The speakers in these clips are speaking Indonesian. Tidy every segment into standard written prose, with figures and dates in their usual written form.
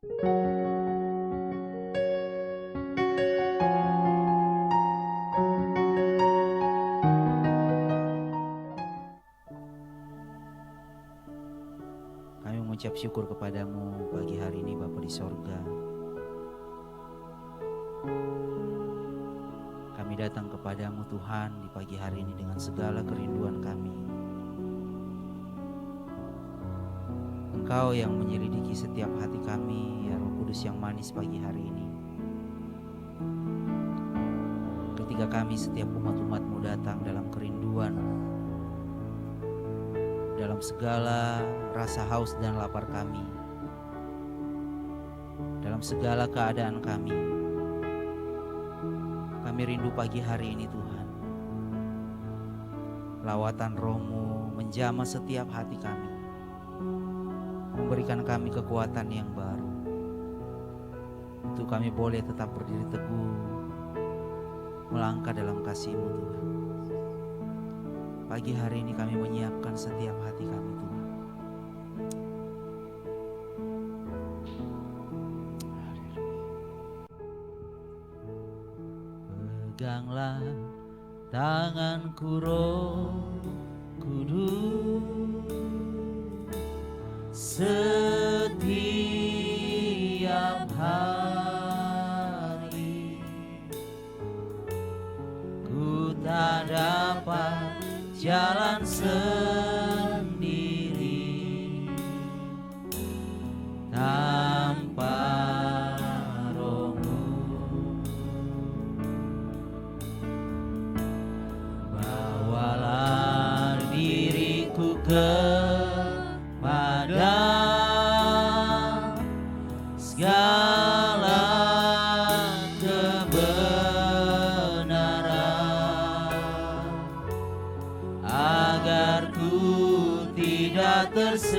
Kami mengucap syukur kepadamu pagi hari ini Bapa di sorga. Kami datang kepadamu Tuhan di pagi hari ini dengan segala kerinduan kami. Engkau yang menyelidiki setiap hati kami, ya Roh Kudus yang manis pagi hari ini. Ketika kami setiap umat-umat-Mu datang dalam kerinduan, dalam segala rasa haus dan lapar kami, dalam segala keadaan kami rindu pagi hari ini Tuhan. Lawatan Roh-Mu menjamah setiap hati kami, memberikan kami kekuatan yang baru, untuk kami boleh tetap berdiri teguh, melangkah dalam kasih-Mu Tuhan. Pagi hari ini kami menyiapkan setiap hati kami Tuhan. Peganglah tanganku Roh Kudus, setiap hari ku tak dapat jalan sendiri tanpa Roh-Mu. Bawalah diriku kepada segala kebenaran, agar ku tidak tersesat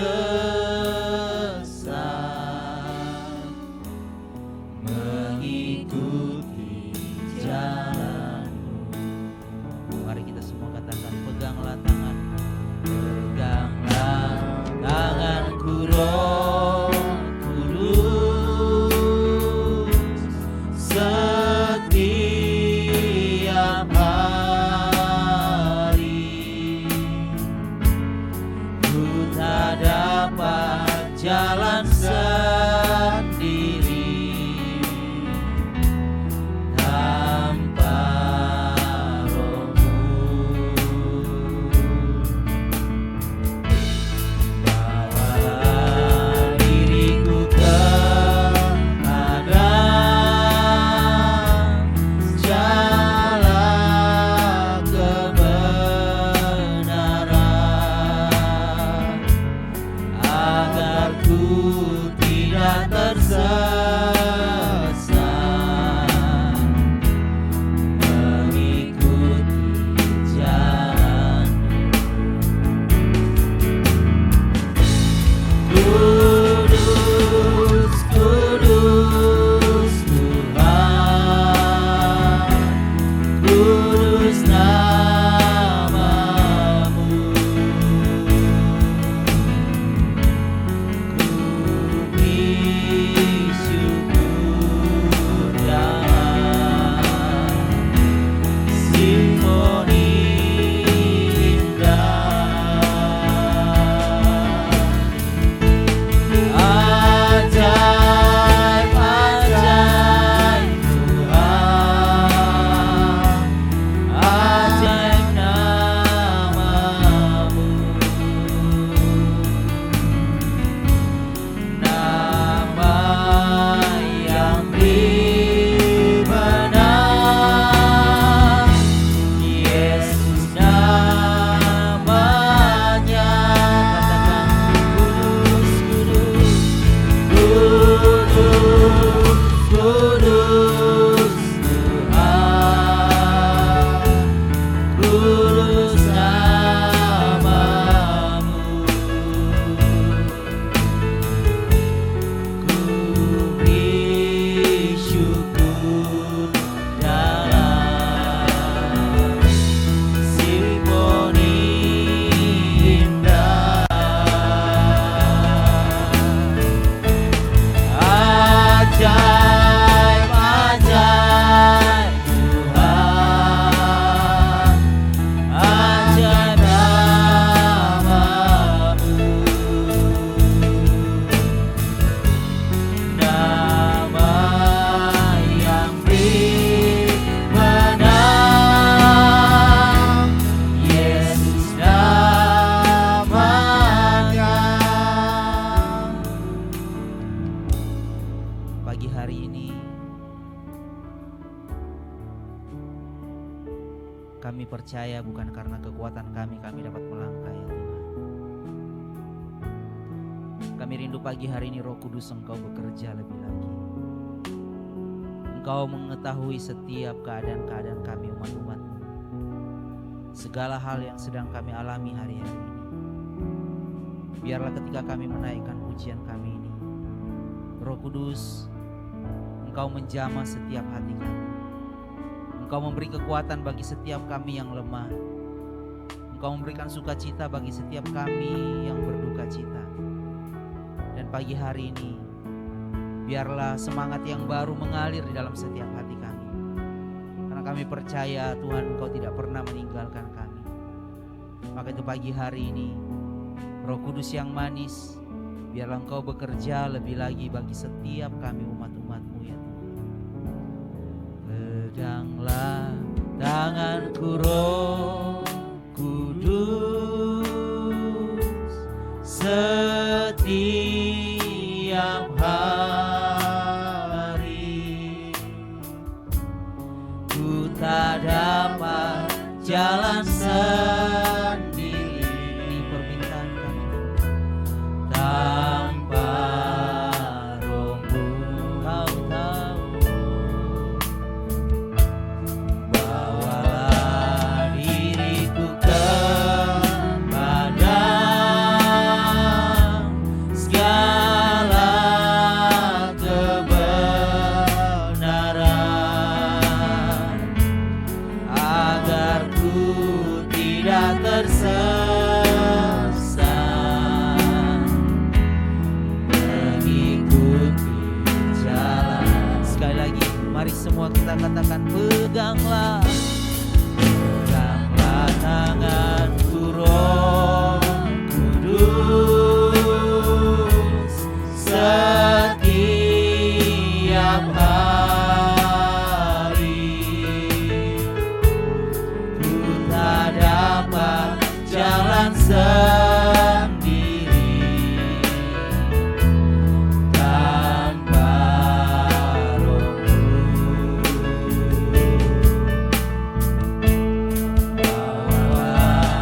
mengikuti jalan-Mu. Mari kita semua katakan, peganglah tanganku, peganglah tanganku Roh Kudus, pagi hari ini kami percaya bukan karena kekuatan kami dapat melangkah ya Tuhan. Kami rindu pagi hari ini Roh Kudus Engkau bekerja lebih lagi. Engkau mengetahui setiap keadaan-keadaan kami umat-umat-Mu. Segala hal yang sedang kami alami hari-hari ini. Biarlah ketika kami menaikkan pujian kami ini, Roh Kudus, Engkau menjamah setiap hati kami. Engkau memberi kekuatan bagi setiap kami yang lemah. Engkau memberikan sukacita bagi setiap kami yang berduka cita. Dan pagi hari ini, biarlah semangat yang baru mengalir di dalam setiap hati kami. Karena kami percaya Tuhan Engkau tidak pernah meninggalkan kami. Maka itu pagi hari ini, Roh Kudus yang manis, biarlah Engkau bekerja lebih lagi bagi setiap kami umat-umat-Mu ya Tuhan. Peganglah tanganku Roh Kudus setiap hari. Ku tak dapat jalan sendiri, ini permintaan kami, tanpa Roh-Mu. Kau tahu, bawalah diriku kepada segala kebenaran, agar ku tidak tersesat, mengikuti jalan. Sekali lagi, mari semua kita katakan, peganglah, peganglah tanganku Roh Kudus setiap hari. Ku tak dapat jalan sendiri tanpa Roh-Mu. Bawalah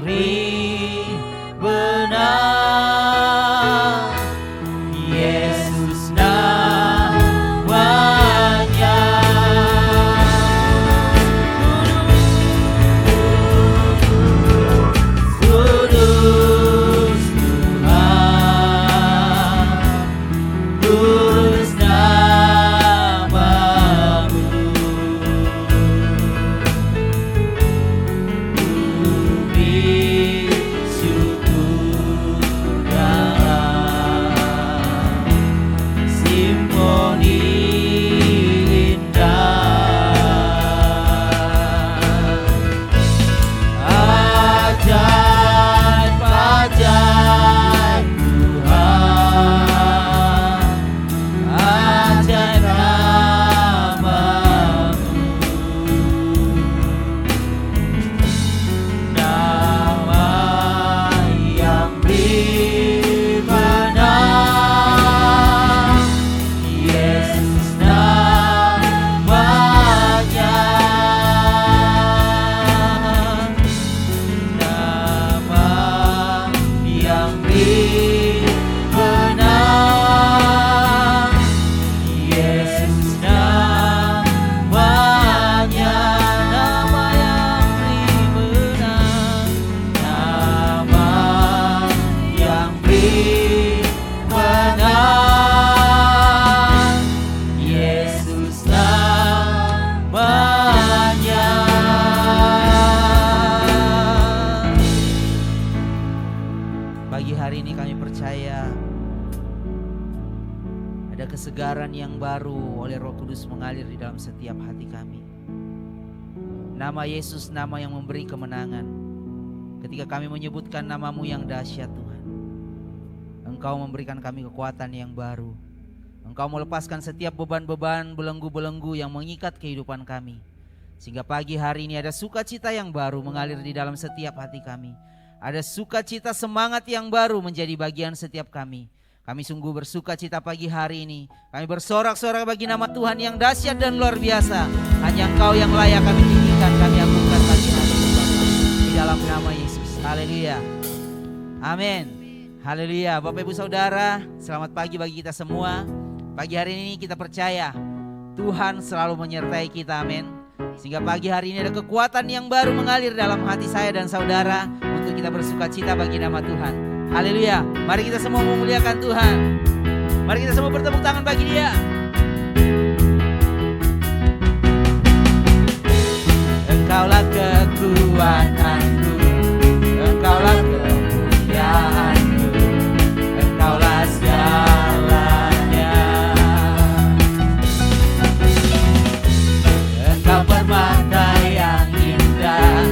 beri benar. Yesus namanya. Kudus Tuhan, kudus namamu. Beri syukur dalam simfoni indah. Ajaib-ajaib Tuhan, ajaib namamu. Nama yang beri benar, Yesus namanya. Nama yang beri benar, Yesus namanya. Nama yang beri benar, nama yang beri benar, Yesus namanya. Pagi hari ini kami percaya ada kesegaran yang baru oleh Roh Kudus mengalir di dalam setiap hati kami. Nama Yesus, nama yang memberi kemenangan. Ketika kami menyebutkan namamu yang dahsyat Tuhan, Engkau memberikan kami kekuatan yang baru. Engkau melepaskan setiap beban-beban, belenggu-belenggu yang mengikat kehidupan kami. Sehingga pagi hari ini ada sukacita yang baru mengalir di dalam setiap hati kami. Ada sukacita, semangat yang baru menjadi bagian setiap kami. Kami sungguh bersukacita pagi hari ini. Kami bersorak-sorak bagi nama Tuhan yang dahsyat dan luar biasa. Hanya Engkau yang layak kami tinggikan, kami agungkan pagi hari ini Bapa. Di dalam nama Yesus. Haleluya. Amin. Haleluya. Bapak Ibu Saudara, selamat pagi bagi kita semua. Pagi hari ini kita percaya Tuhan selalu menyertai kita. Amin. Sehingga pagi hari ini ada kekuatan yang baru mengalir dalam hati saya dan saudara untuk kita bersukacita bagi nama Tuhan. Haleluya. Mari kita semua memuliakan Tuhan. Mari kita semua bertepuk tangan bagi Dia. Engkaulah kekuatanku, Engkaulah kemuliaanku, Engkaulah segalanya. Engkau permata yang indah,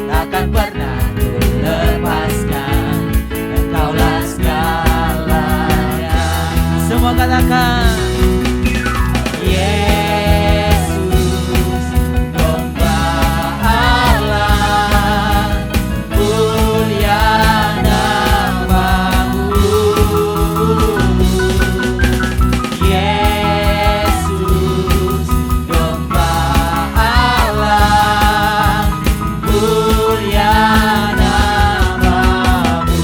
takkan pernah kulepaskan. Engkaulah segalanya. Semua katakan Yesus, domba Allah, mulia namamu. Yesus, domba Allah, mulia namamu.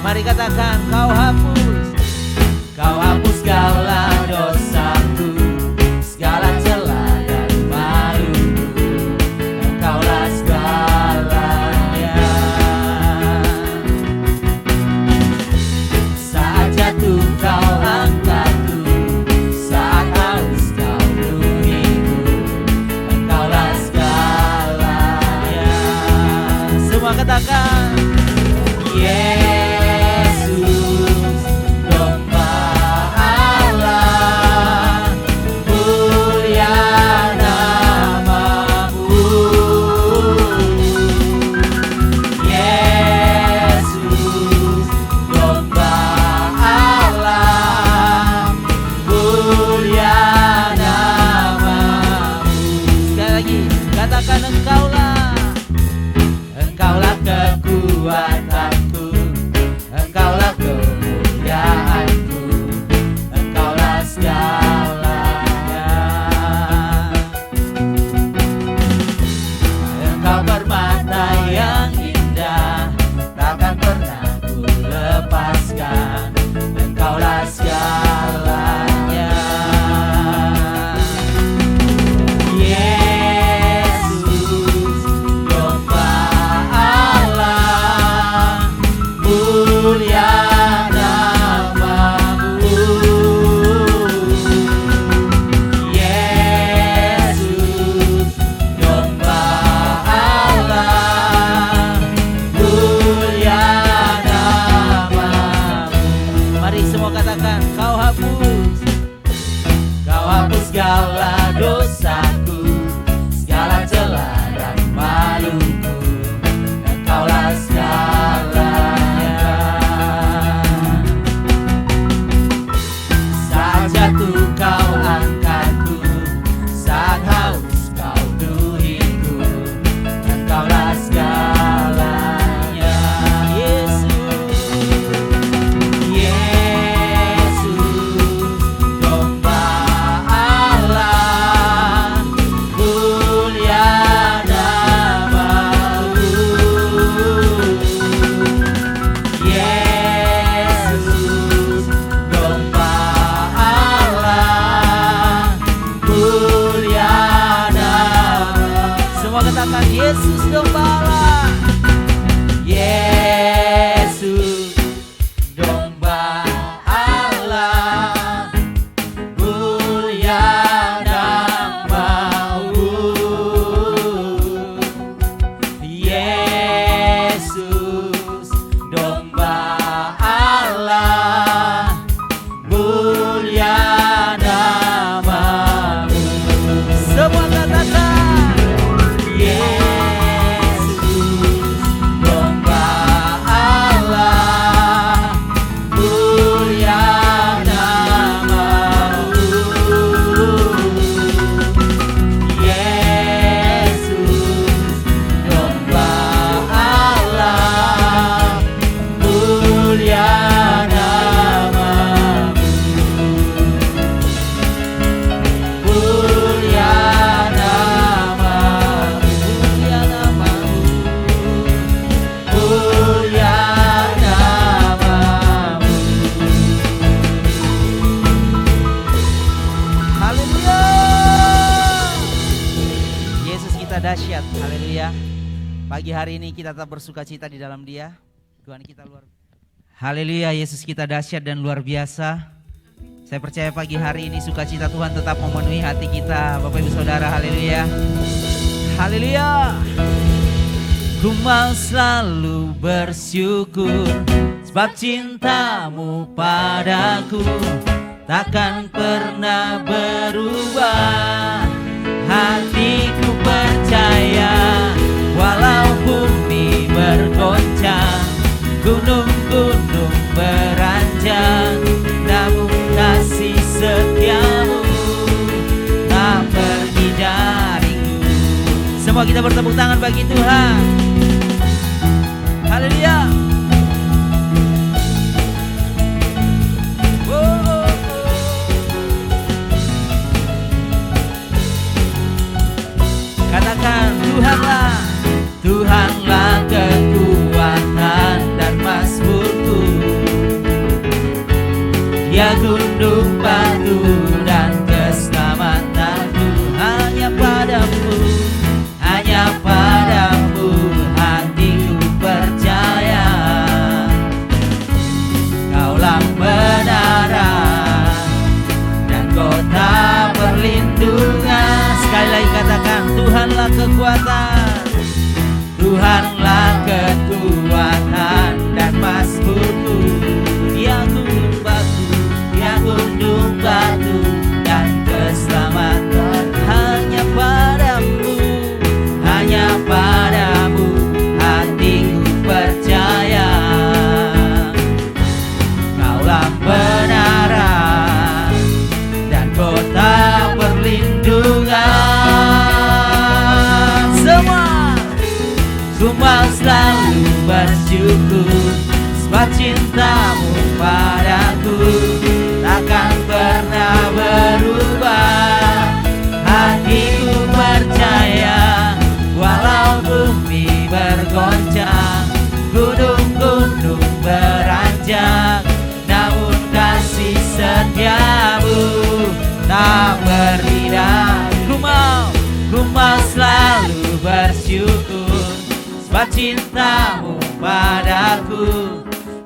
Mari katakan, Kau hapus segala dosaku, segala celah dan maluku. Engkaulah segalanya. Saat jatuh Kau angkatku, saat haus Kau penuhiku. Engkaulah segalanya. Semua katakan Yesus, domba Allah, mulia namamu. Yesus, domba Allah, mulia namamu. Sekali lagi, katakan Engkaulah kekuatanku, Engkaulah kemuliaanku, Engkaulah segalanya. Engkau permata yang indah, Yesus domba Allah. Yesus domba Allah, mulia namamu. Yesus domba Allah, mulia namamu. Semua katakan Yesus domba Allah, mulia namamu. Yesus domba Allah, mulia namamu. Mulia namamu, mulia namamu, mulia namamu. Haleluya. Yesus kita dahsyat, haleluya. Pagi hari ini kita tetap bersuka cita di dalam Dia. Tuhan kita luar biasa. Haleluya, Yesus kita dahsyat dan luar biasa. Saya percaya pagi hari ini sukacita Tuhan tetap memenuhi hati kita, Bapak Ibu Saudara. Haleluya. Haleluya. Ku mau selalu bersyukur sebab cintamu padaku takkan pernah berubah. Hatiku percaya walau bumi bergoncang, gunung-gunung beranjak, namun kasih setiamu tak pergi dariku. Semua kita bertepuk tangan bagi Tuhan. Haleluya. Katakan Tuhanlah, Tuhanlah kekuatan dan mazmurku. Dia gunung batu dan keselamatanku. Hanya padamu, hanya padamu hatiku percaya. Kaulah kebenaran dan kota perlindungan. Sekali lagi katakan Tuhanlah kekuatan, Tuhanlah kekuatan dan mazmurku. Dia gunung batu, Dia gunung batu dan keselamatan. Hanya padamu, hanya padamu hatiku percaya. Kaulah kebenaran dan kota perlindungan. Semua ku mau selalu bersyukur sebab cintamu padaku takkan pernah berubah. Hatiku percaya walau bumi bergoncang, gunung-gunung beranjak, namun kasih setiamu tak berhina. Ku mau selalu bersyukur sebab cintamu padaku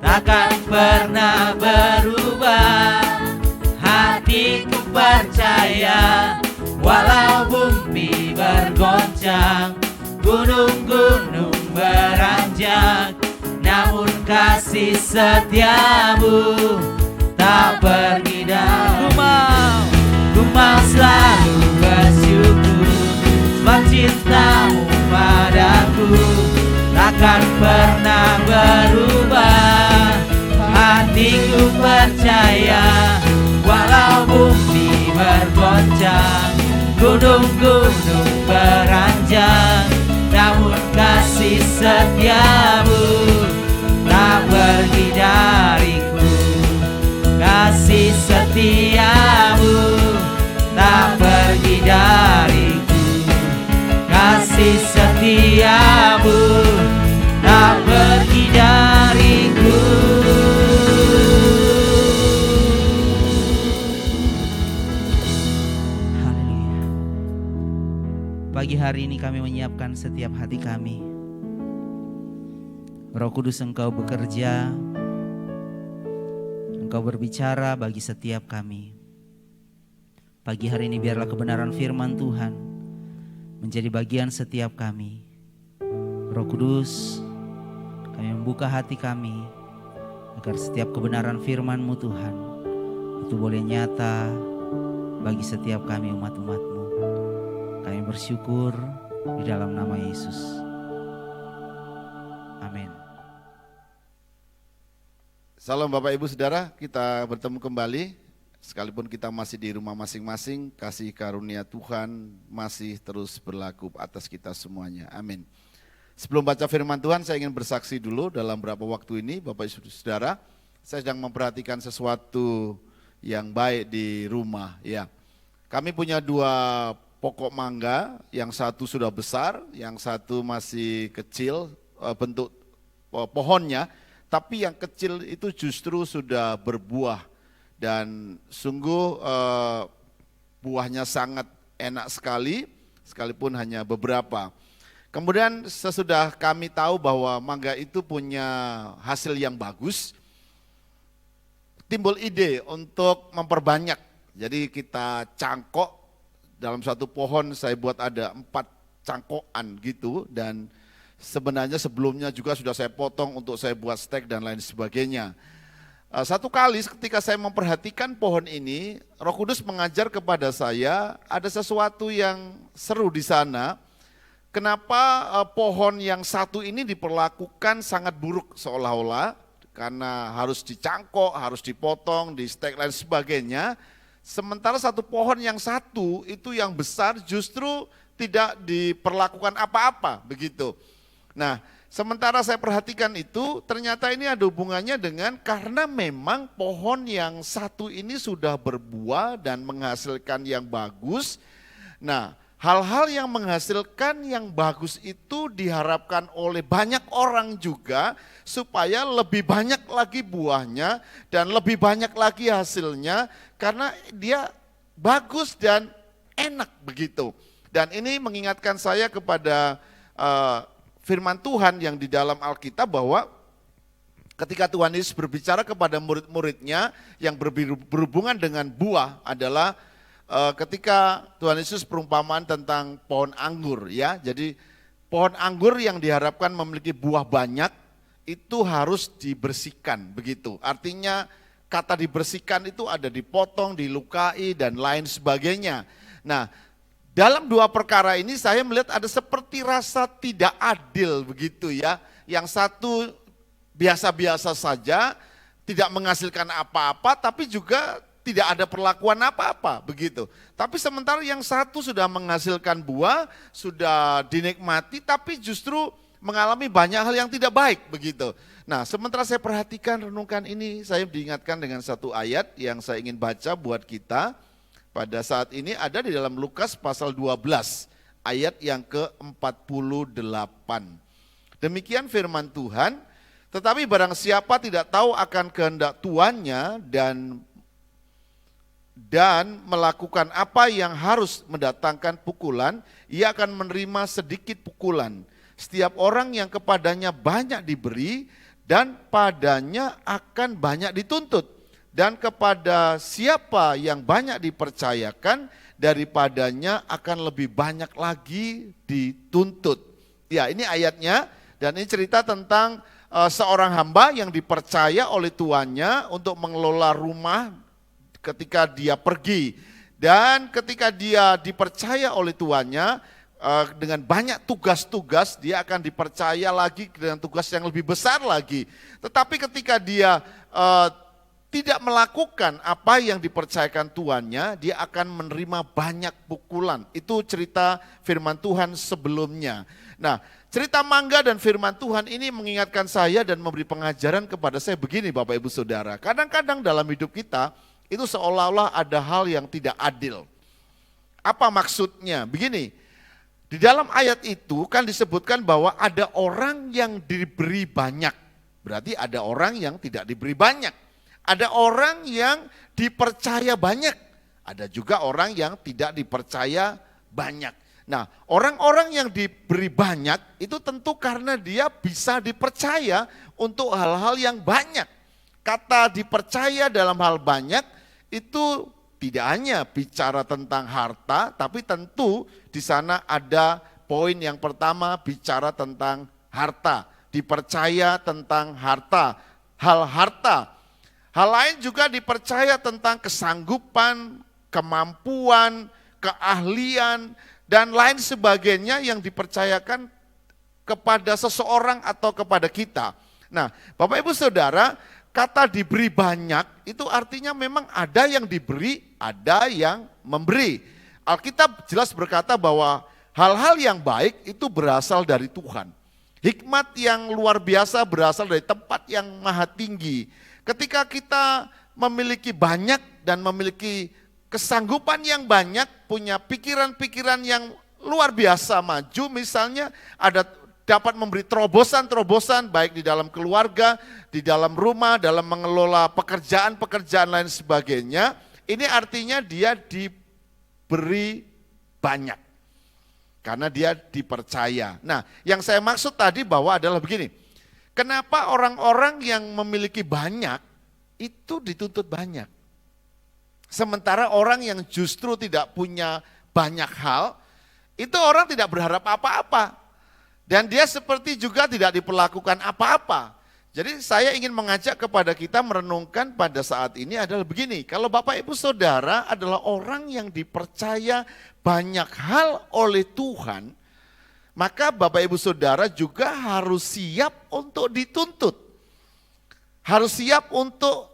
takkan pernah berubah. Hatiku percaya walau bumi bergoncang, gunung-gunung beranjak, namun kasih setiamu tak pergi dariku. Ku mau selalu bersyukur sebab cintamu padaku takkan pernah berubah. Hatiku percaya walau bumi bergoncang, gunung-gunung beranjak, namun kasih setiamu tak pergi dariku. Kasih setiamu tak pergi dariku. Kasih setiamu tak pergi dariku. Haleluya. Pagi hari ini kami menyiapkan setiap hati kami. Roh Kudus, Engkau bekerja, Engkau berbicara bagi setiap kami. Pagi hari ini biarlah kebenaran firman Tuhan menjadi bagian setiap kami. Roh Kudus, kami membuka hati kami agar setiap kebenaran firman-Mu Tuhan itu boleh nyata bagi setiap kami umat-umat-Mu. Kami bersyukur di dalam nama Yesus. Amin. Salam Bapak Ibu Saudara, kita bertemu kembali. Sekalipun kita masih di rumah masing-masing, kasih karunia Tuhan masih terus berlaku atas kita semuanya. Amin. Sebelum baca firman Tuhan, saya ingin bersaksi dulu dalam beberapa waktu ini, Bapak Ibu Saudara, saya sedang memperhatikan sesuatu yang baik di rumah. Ya, kami punya 2 pokok mangga, yang satu sudah besar, yang satu masih kecil bentuk pohonnya, tapi yang kecil itu justru sudah berbuah dan sungguh buahnya sangat enak sekali, sekalipun hanya beberapa. Kemudian sesudah kami tahu bahwa mangga itu punya hasil yang bagus, timbul ide untuk memperbanyak. Jadi kita cangkok. Dalam satu pohon saya buat ada 4 cangkokan gitu, dan sebenarnya sebelumnya juga sudah saya potong untuk saya buat stek dan lain sebagainya. Satu kali ketika saya memperhatikan pohon ini, Roh Kudus mengajar kepada saya ada sesuatu yang seru di sana. Kenapa pohon yang satu ini diperlakukan sangat buruk seolah-olah, karena harus dicangkok, harus dipotong, di stek dan sebagainya. Sementara satu pohon yang satu itu yang besar justru tidak diperlakukan apa-apa begitu. Nah, sementara saya perhatikan itu ternyata ini ada hubungannya dengan karena memang pohon yang satu ini sudah berbuah dan menghasilkan yang bagus. Nah, hal-hal yang menghasilkan yang bagus itu diharapkan oleh banyak orang juga supaya lebih banyak lagi buahnya dan lebih banyak lagi hasilnya karena dia bagus dan enak begitu. Dan ini mengingatkan saya kepada firman Tuhan yang di dalam Alkitab bahwa ketika Tuhan Yesus berbicara kepada murid-muridnya yang berhubungan dengan buah adalah ketika Tuhan Yesus perumpamaan tentang pohon anggur ya. Jadi pohon anggur yang diharapkan memiliki buah banyak itu harus dibersihkan begitu. Artinya kata dibersihkan itu ada dipotong, dilukai dan lain sebagainya. Nah, dalam 2 perkara ini saya melihat ada seperti rasa tidak adil begitu ya. Yang satu biasa-biasa saja, tidak menghasilkan apa-apa tapi juga tidak ada perlakuan apa-apa begitu. Tapi sementara yang satu sudah menghasilkan buah, sudah dinikmati tapi justru mengalami banyak hal yang tidak baik begitu. Nah, sementara saya perhatikan renungkan ini, saya diingatkan dengan satu ayat yang saya ingin baca buat kita. Pada saat ini ada di dalam Lukas pasal 12 ayat yang ke-48. Demikian firman Tuhan, tetapi barang siapa tidak tahu akan kehendak tuannya dan melakukan apa yang harus mendatangkan pukulan, ia akan menerima sedikit pukulan. Setiap orang yang kepadanya banyak diberi dan padanya akan banyak dituntut. Dan kepada siapa yang banyak dipercayakan, daripadanya akan lebih banyak lagi dituntut. Ya, ini ayatnya dan ini cerita tentang seorang hamba yang dipercaya oleh tuannya untuk mengelola rumah ketika dia pergi. Dan ketika dia dipercaya oleh tuannya dengan banyak tugas-tugas, dia akan dipercaya lagi dengan tugas yang lebih besar lagi. Tetapi ketika dia tidak melakukan apa yang dipercayakan tuannya, dia akan menerima banyak pukulan. Itu cerita firman Tuhan sebelumnya. Nah, cerita mangga dan firman Tuhan ini mengingatkan saya dan memberi pengajaran kepada saya begini Bapak Ibu Saudara. Kadang-kadang dalam hidup kita itu seolah-olah ada hal yang tidak adil. Apa maksudnya? Begini, di dalam ayat itu kan disebutkan bahwa ada orang yang diberi banyak. Berarti ada orang yang tidak diberi banyak. Ada orang yang dipercaya banyak. Ada juga orang yang tidak dipercaya banyak. Nah, orang-orang yang diberi banyak itu tentu karena dia bisa dipercaya untuk hal-hal yang banyak. Kata dipercaya dalam hal banyak itu tidak hanya bicara tentang harta, tapi tentu di sana ada poin yang pertama bicara tentang harta. Dipercaya tentang harta, hal harta. Hal lain juga dipercaya tentang kesanggupan, kemampuan, keahlian, dan lain sebagainya yang dipercayakan kepada seseorang atau kepada kita. Nah, Bapak Ibu Saudara, kata diberi banyak itu artinya memang ada yang diberi, ada yang memberi. Alkitab jelas berkata bahwa hal-hal yang baik itu berasal dari Tuhan. Hikmat yang luar biasa berasal dari tempat yang maha tinggi. Ketika kita memiliki banyak dan memiliki kesanggupan yang banyak, punya pikiran-pikiran yang luar biasa maju, misalnya ada dapat memberi terobosan-terobosan baik di dalam keluarga, di dalam rumah, dalam mengelola pekerjaan-pekerjaan lain sebagainya, ini artinya dia diberi banyak. Karena dia dipercaya. Nah, yang saya maksud tadi bahwa adalah begini, kenapa orang-orang yang memiliki banyak itu dituntut banyak? Sementara orang yang justru tidak punya banyak hal, itu orang tidak berharap apa-apa. Dan dia seperti juga tidak diperlakukan apa-apa. Jadi saya ingin mengajak kepada kita merenungkan pada saat ini adalah begini, kalau Bapak Ibu Saudara adalah orang yang dipercaya banyak hal oleh Tuhan, maka Bapak Ibu Saudara juga harus siap untuk dituntut. Harus siap untuk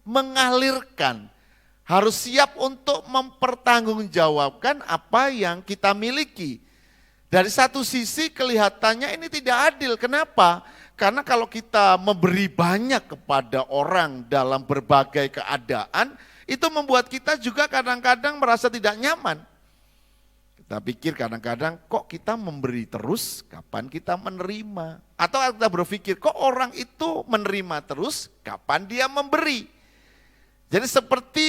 mengalirkan. Harus siap untuk mempertanggungjawabkan apa yang kita miliki. Dari satu sisi kelihatannya ini tidak adil. Kenapa? Karena kalau kita memberi banyak kepada orang dalam berbagai keadaan, itu membuat kita juga kadang-kadang merasa tidak nyaman. Kita pikir kadang-kadang kok kita memberi terus, kapan kita menerima? Atau kita berpikir kok orang itu menerima terus, kapan dia memberi? Jadi seperti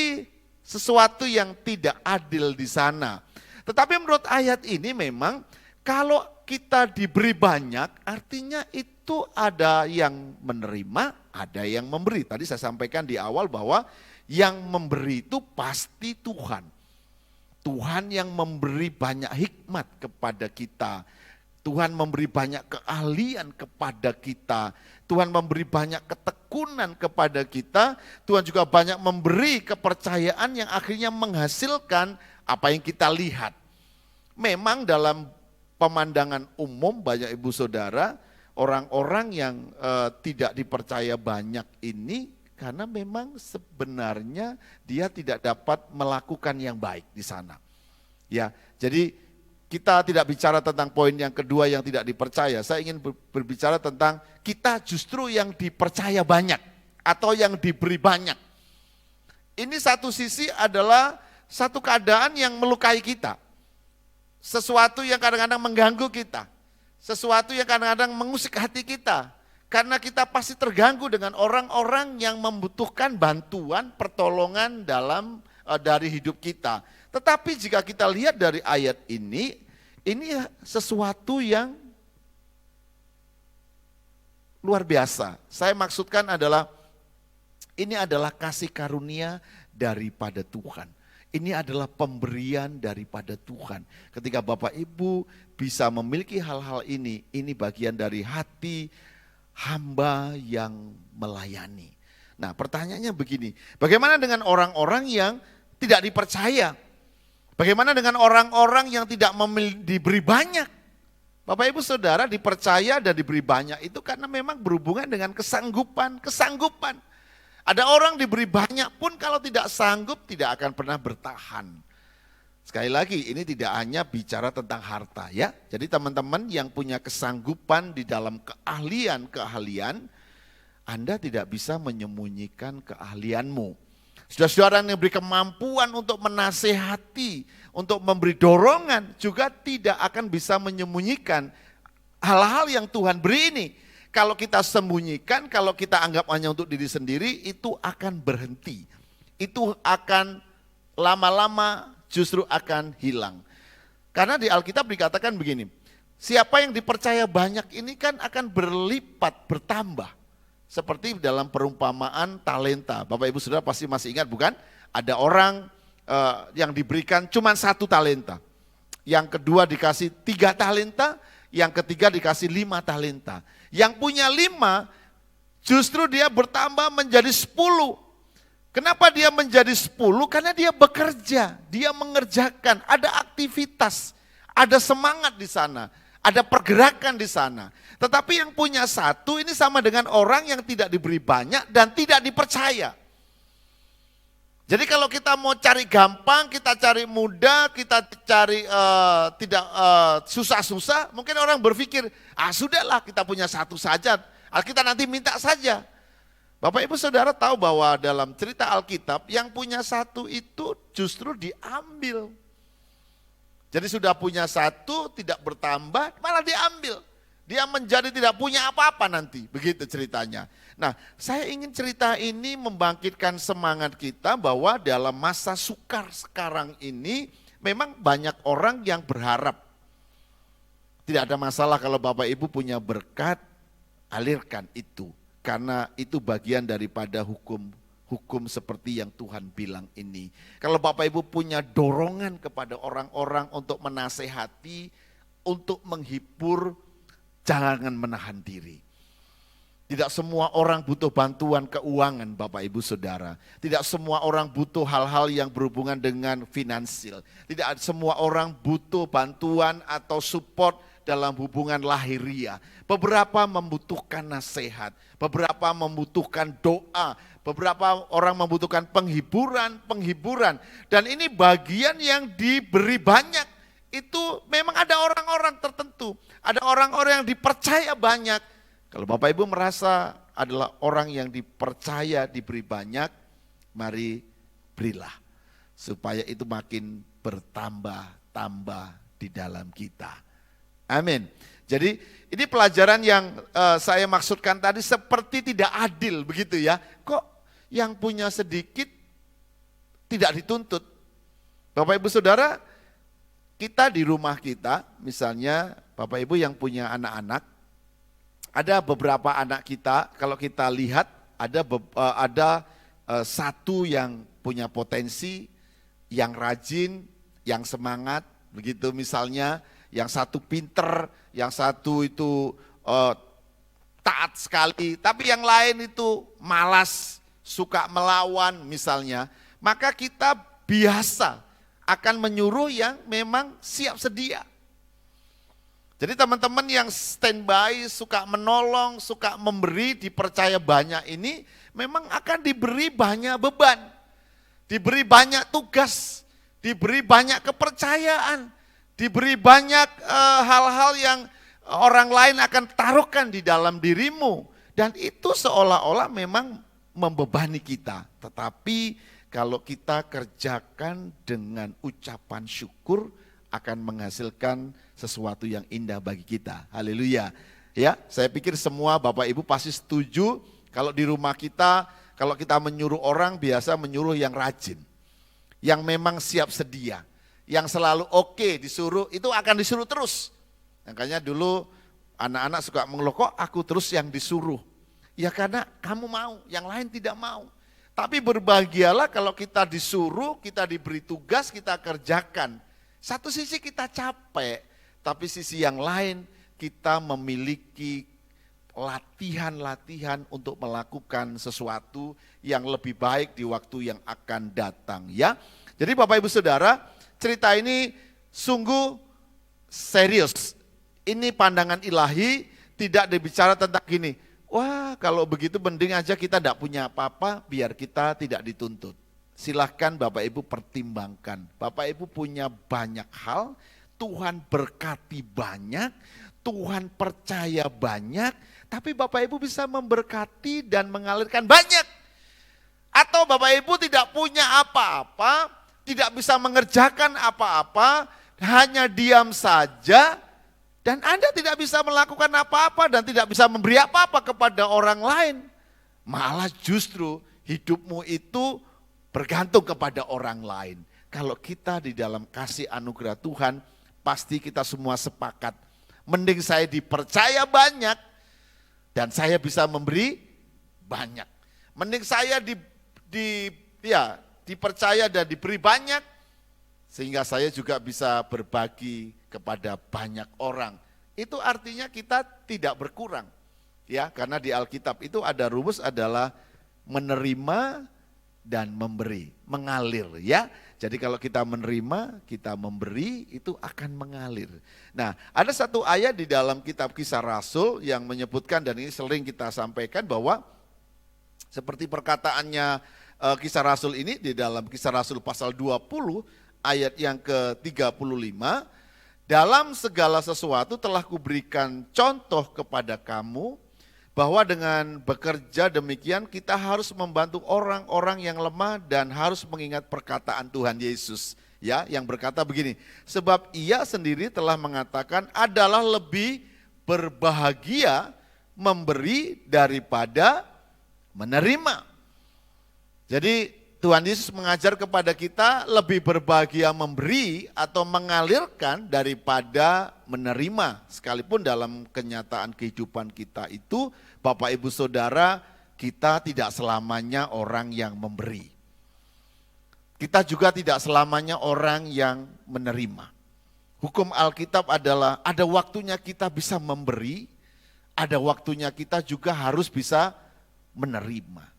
sesuatu yang tidak adil di sana. Tetapi menurut ayat ini memang kalau kita diberi banyak artinya itu ada yang menerima, ada yang memberi. Tadi saya sampaikan di awal bahwa yang memberi itu pasti Tuhan. Tuhan yang memberi banyak hikmat kepada kita. Tuhan memberi banyak keahlian kepada kita. Tuhan memberi banyak ketekunan kepada kita. Tuhan juga banyak memberi kepercayaan yang akhirnya menghasilkan apa yang kita lihat. Memang dalam pemandangan umum banyak ibu saudara, orang-orang yang tidak dipercaya banyak ini karena memang sebenarnya dia tidak dapat melakukan yang baik di sana. Ya, jadi kita tidak bicara tentang poin yang kedua yang tidak dipercaya. Saya ingin berbicara tentang kita justru yang dipercaya banyak atau yang diberi banyak. Ini satu sisi adalah satu keadaan yang melukai kita. Sesuatu yang kadang-kadang mengganggu kita. Sesuatu yang kadang-kadang mengusik hati kita. Karena kita pasti terganggu dengan orang-orang yang membutuhkan bantuan, pertolongan dari hidup kita. Tetapi jika kita lihat dari ayat ini sesuatu yang luar biasa. Saya maksudkan adalah, ini adalah kasih karunia daripada Tuhan. Ini adalah pemberian daripada Tuhan. Ketika Bapak Ibu bisa memiliki hal-hal ini bagian dari hati hamba yang melayani. Nah, pertanyaannya begini, bagaimana dengan orang-orang yang tidak dipercaya? Bagaimana dengan orang-orang yang tidak diberi banyak? Bapak Ibu Saudara, dipercaya dan diberi banyak itu karena memang berhubungan dengan kesanggupan. Ada orang diberi banyak pun kalau tidak sanggup tidak akan pernah bertahan. Sekali lagi, ini tidak hanya bicara tentang harta ya. Jadi teman-teman yang punya kesanggupan di dalam keahlian, Anda tidak bisa menyembunyikan keahlianmu. Saudara-saudara yang diberi kemampuan untuk menasehati, untuk memberi dorongan, juga tidak akan bisa menyembunyikan hal-hal yang Tuhan beri ini. Kalau kita sembunyikan, kalau kita anggap hanya untuk diri sendiri, itu akan berhenti. Itu akan lama-lama justru akan hilang. Karena di Alkitab dikatakan begini, siapa yang dipercaya banyak ini kan akan berlipat, bertambah. Seperti dalam perumpamaan talenta. Bapak Ibu Saudara pasti masih ingat bukan? Ada orang yang diberikan cuma 1 talenta. Yang kedua dikasih 3 talenta, yang ketiga dikasih 5 talenta. Yang punya 5 justru dia bertambah menjadi 10. Kenapa dia menjadi 10? Karena dia bekerja, dia mengerjakan, ada aktivitas, ada semangat di sana, ada pergerakan di sana. Tetapi yang punya 1 ini sama dengan orang yang tidak diberi banyak dan tidak dipercaya. Jadi kalau kita mau cari gampang, kita cari mudah, kita cari tidak susah-susah, mungkin orang berpikir, sudahlah kita punya 1 saja, kita nanti minta saja. Bapak Ibu Saudara tahu bahwa dalam cerita Alkitab yang punya 1 itu justru diambil. Jadi sudah punya 1 tidak bertambah malah diambil. Dia menjadi tidak punya apa-apa nanti, begitu ceritanya. Nah, saya ingin cerita ini membangkitkan semangat kita bahwa dalam masa sukar sekarang ini memang banyak orang yang berharap. Tidak ada masalah kalau Bapak Ibu punya berkat, alirkan itu. Karena itu bagian daripada hukum seperti yang Tuhan bilang ini. Kalau Bapak Ibu punya dorongan kepada orang-orang untuk menasehati, untuk menghibur, jangan menahan diri. Tidak semua orang butuh bantuan keuangan Bapak Ibu Saudara. Tidak semua orang butuh hal-hal yang berhubungan dengan finansial. Tidak semua orang butuh bantuan atau support dalam hubungan lahiriah. Beberapa membutuhkan nasihat, beberapa membutuhkan doa, beberapa orang membutuhkan penghiburan. Dan ini bagian yang diberi banyak. Itu memang ada orang-orang tertentu, ada orang-orang yang dipercaya banyak. Kalau Bapak Ibu merasa adalah orang yang dipercaya diberi banyak, mari berilah. Supaya itu makin bertambah-tambah di dalam kita. Amin. Jadi ini pelajaran yang saya maksudkan tadi seperti tidak adil begitu ya. Kok yang punya sedikit tidak dituntut? Bapak Ibu Saudara, kita di rumah kita, misalnya Bapak Ibu yang punya anak-anak, ada beberapa anak kita, kalau kita lihat ada 1 yang punya potensi, yang rajin, yang semangat, begitu misalnya, yang 1 pinter, yang 1 itu taat sekali, tapi yang lain itu malas, suka melawan misalnya, maka kita biasa akan menyuruh yang memang siap sedia. Jadi teman-teman yang standby, suka menolong, suka memberi, dipercaya banyak ini memang akan diberi banyak beban, diberi banyak tugas, diberi banyak kepercayaan, diberi banyak hal-hal yang orang lain akan taruhkan di dalam dirimu. Dan itu seolah-olah memang membebani kita. Tetapi kalau kita kerjakan dengan ucapan syukur, akan menghasilkan sesuatu yang indah bagi kita. Haleluya. Ya, saya pikir semua Bapak Ibu pasti setuju kalau di rumah kita, kalau kita menyuruh orang biasa menyuruh yang rajin. Yang memang siap sedia. Yang selalu oke disuruh, itu akan disuruh terus. Makanya dulu anak-anak suka mengeluh, kok aku terus yang disuruh. Ya karena kamu mau, yang lain tidak mau. Tapi berbahagialah kalau kita disuruh, kita diberi tugas, kita kerjakan. Satu sisi kita capek, tapi sisi yang lain kita memiliki latihan-latihan untuk melakukan sesuatu yang lebih baik di waktu yang akan datang. Ya, jadi Bapak Ibu Saudara, cerita ini sungguh serius. Ini pandangan ilahi, tidak dibicara tentang gini, wah kalau begitu mending aja kita tidak punya apa-apa biar kita tidak dituntut. Silahkan Bapak Ibu pertimbangkan. Bapak Ibu punya banyak hal, Tuhan berkati banyak, Tuhan percaya banyak, tapi Bapak Ibu bisa memberkati dan mengalirkan banyak. Atau Bapak Ibu tidak punya apa-apa, tidak bisa mengerjakan apa-apa, hanya diam saja, dan Anda tidak bisa melakukan apa-apa dan tidak bisa memberi apa-apa kepada orang lain. Malah justru hidupmu itu bergantung kepada orang lain. Kalau kita di dalam kasih anugerah Tuhan, pasti kita semua sepakat. Mending saya dipercaya banyak dan saya bisa memberi banyak. Mending saya dipercaya dan diberi banyak sehingga saya juga bisa berbagi kepada banyak orang. Itu artinya kita tidak berkurang. Ya, karena di Alkitab itu ada rumus adalah menerima dan memberi, mengalir ya. Jadi kalau kita menerima, kita memberi, itu akan mengalir. Nah, ada satu ayat di dalam kitab Kisah Rasul yang menyebutkan, dan ini sering kita sampaikan, bahwa seperti perkataannya Kisah Rasul ini di dalam Kisah Rasul pasal 20 ayat yang ke-35, dalam segala sesuatu telah kuberikan contoh kepada kamu, bahwa dengan bekerja demikian kita harus membantu orang-orang yang lemah dan harus mengingat perkataan Tuhan Yesus, ya, yang berkata begini, sebab ia sendiri telah mengatakan adalah lebih berbahagia memberi daripada menerima. Jadi Tuhan Yesus mengajar kepada kita lebih berbahagia memberi atau mengalirkan daripada menerima. Sekalipun dalam kenyataan kehidupan kita itu, Bapak Ibu Saudara, kita tidak selamanya orang yang memberi. Kita juga tidak selamanya orang yang menerima. Hukum Alkitab adalah ada waktunya kita bisa memberi, ada waktunya kita juga harus bisa menerima.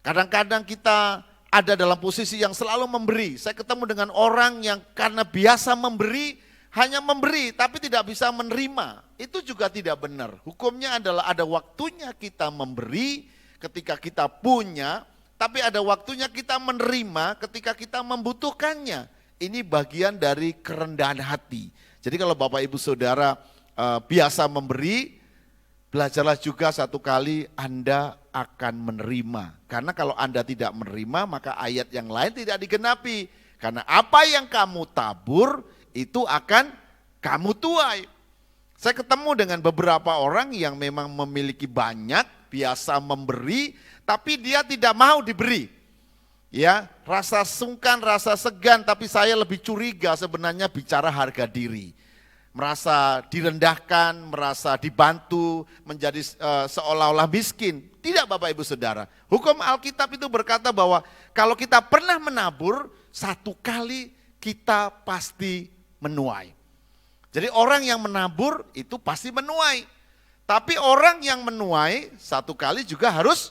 Kadang-kadang kita ada dalam posisi yang selalu memberi. Saya ketemu dengan orang yang karena biasa memberi, hanya memberi tapi tidak bisa menerima. Itu juga tidak benar. Hukumnya adalah ada waktunya kita memberi ketika kita punya, tapi ada waktunya kita menerima ketika kita membutuhkannya. Ini bagian dari kerendahan hati. Jadi kalau Bapak Ibu Saudara biasa memberi, belajarlah juga satu kali Anda akan menerima. Karena kalau Anda tidak menerima, maka ayat yang lain tidak digenapi. Karena apa yang kamu tabur, itu akan kamu tuai. Saya ketemu dengan beberapa orang yang memang memiliki banyak, biasa memberi, tapi dia tidak mau diberi. Ya, rasa sungkan, rasa segan, tapi saya lebih curiga sebenarnya bicara harga diri. Merasa direndahkan, merasa dibantu, menjadi seolah-olah miskin. Tidak Bapak Ibu Saudara. Hukum Alkitab itu berkata bahwa kalau kita pernah menabur, satu kali kita pasti menuai. Jadi orang yang menabur itu pasti menuai. Tapi orang yang menuai satu kali juga harus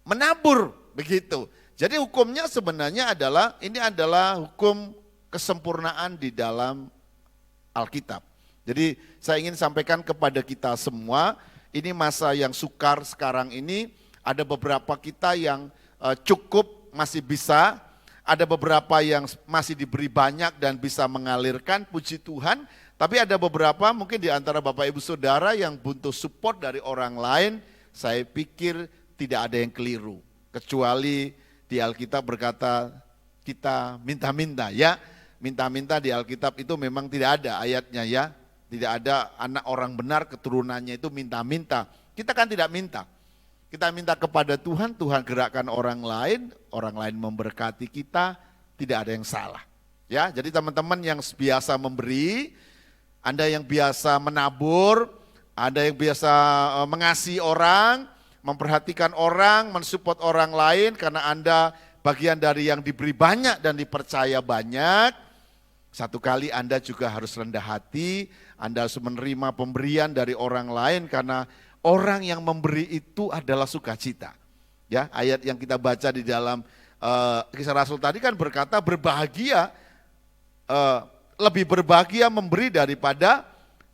menabur. Begitu. Jadi hukumnya sebenarnya adalah, ini adalah hukum kesempurnaan di dalam Alkitab. Jadi saya ingin sampaikan kepada kita semua, ini masa yang sukar sekarang ini, ada beberapa kita yang cukup masih bisa, ada beberapa yang masih diberi banyak dan bisa mengalirkan, puji Tuhan, tapi ada beberapa mungkin di antara Bapak Ibu Saudara yang butuh support dari orang lain, saya pikir tidak ada yang keliru, kecuali di Alkitab berkata kita minta-minta ya. Minta-minta di Alkitab itu memang tidak ada ayatnya ya. Tidak ada anak orang benar keturunannya itu minta-minta. Kita kan tidak minta. Kita minta kepada Tuhan, Tuhan gerakkan orang lain memberkati kita, tidak ada yang salah. Ya, jadi teman-teman yang biasa memberi, Anda yang biasa menabur, Anda yang biasa mengasihi orang, memperhatikan orang, mensupport orang lain karena Anda bagian dari yang diberi banyak dan dipercaya banyak. Satu kali Anda juga harus rendah hati, Anda harus menerima pemberian dari orang lain karena orang yang memberi itu adalah sukacita. Ya, ayat yang kita baca di dalam Kisah Rasul tadi kan berkata berbahagia, lebih berbahagia memberi daripada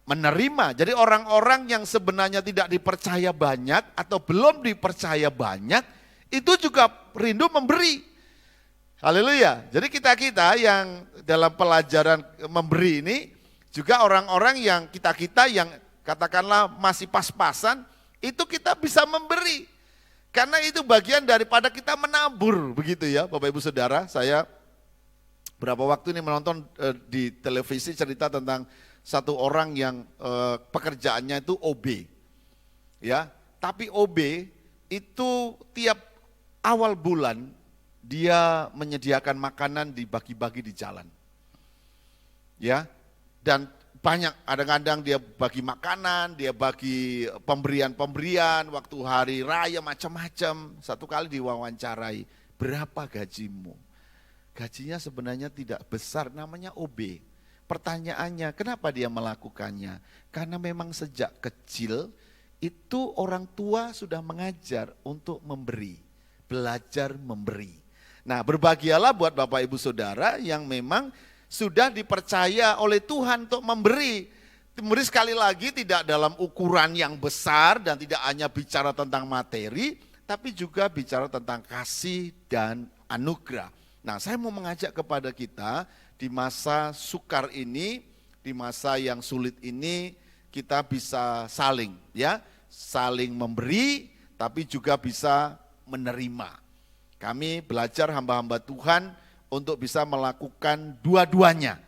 menerima. Jadi orang-orang yang sebenarnya tidak dipercaya banyak atau belum dipercaya banyak, itu juga rindu memberi. Haleluya. Jadi kita-kita yang dalam pelajaran memberi ini juga orang-orang yang kita-kita yang katakanlah masih pas-pasan, itu kita bisa memberi. Karena itu bagian daripada kita menabur, begitu ya Bapak Ibu Saudara. Saya berapa waktu ini menonton di televisi cerita tentang satu orang yang pekerjaannya itu OB. Ya, tapi OB itu tiap awal bulan dia menyediakan makanan dibagi-bagi di jalan. Ya. dan banyak, kadang-kadang dia bagi makanan, dia bagi pemberian-pemberian, waktu hari raya macam-macam. Satu kali diwawancarai, berapa gajimu? Gajinya sebenarnya tidak besar, namanya OB. Pertanyaannya, kenapa dia melakukannya? Karena memang sejak kecil itu orang tua sudah mengajar untuk memberi, belajar memberi. Nah, berbahagialah buat Bapak Ibu Saudara yang memang sudah dipercaya oleh Tuhan untuk memberi. Memberi sekali lagi tidak dalam ukuran yang besar dan tidak hanya bicara tentang materi, tapi juga bicara tentang kasih dan anugerah. Nah, saya mau mengajak kepada kita di masa sukar ini, di masa yang sulit ini, kita bisa saling memberi, tapi juga bisa menerima. Kami belajar hamba-hamba Tuhan untuk bisa melakukan dua-duanya.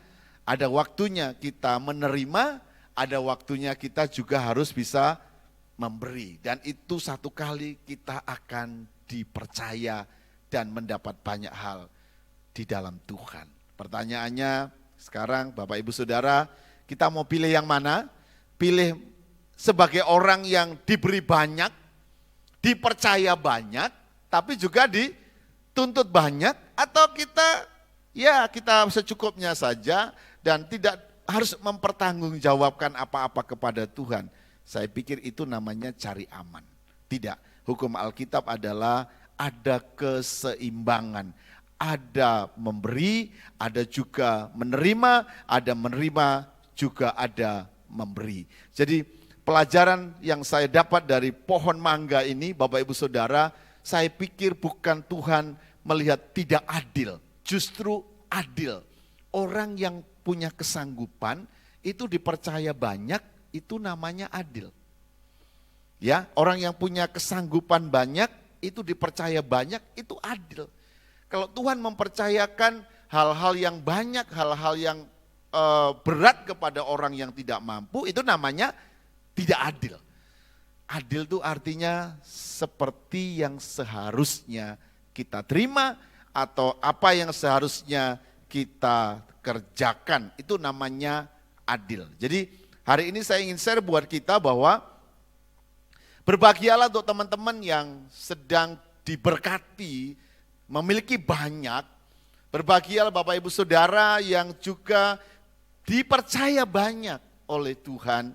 Ada waktunya kita menerima, ada waktunya kita juga harus bisa memberi. Dan itu satu kali kita akan dipercaya dan mendapat banyak hal di dalam Tuhan. Pertanyaannya sekarang Bapak Ibu Saudara, kita mau pilih yang mana? Pilih sebagai orang yang diberi banyak, dipercaya banyak, tapi juga dituntut banyak, atau kita secukupnya saja dan tidak harus mempertanggungjawabkan apa-apa kepada Tuhan. Saya pikir itu namanya cari aman. Tidak, hukum Alkitab adalah ada keseimbangan. Ada memberi, ada juga menerima, ada menerima, juga ada memberi. Jadi pelajaran yang saya dapat dari pohon mangga ini, Bapak Ibu Saudara, saya pikir bukan Tuhan melihat tidak adil, justru adil. Orang yang punya kesanggupan itu dipercaya banyak, itu namanya adil. Ya, orang yang punya kesanggupan banyak itu dipercaya banyak, itu adil. Kalau Tuhan mempercayakan hal-hal yang banyak, hal-hal yang berat kepada orang yang tidak mampu, itu namanya tidak adil. Adil itu artinya seperti yang seharusnya kita terima atau apa yang seharusnya kita kerjakan, itu namanya adil. Jadi hari ini saya ingin share buat kita bahwa berbahagialah untuk teman-teman yang sedang diberkati, memiliki banyak. Berbahagialah Bapak Ibu Saudara yang juga dipercaya banyak oleh Tuhan,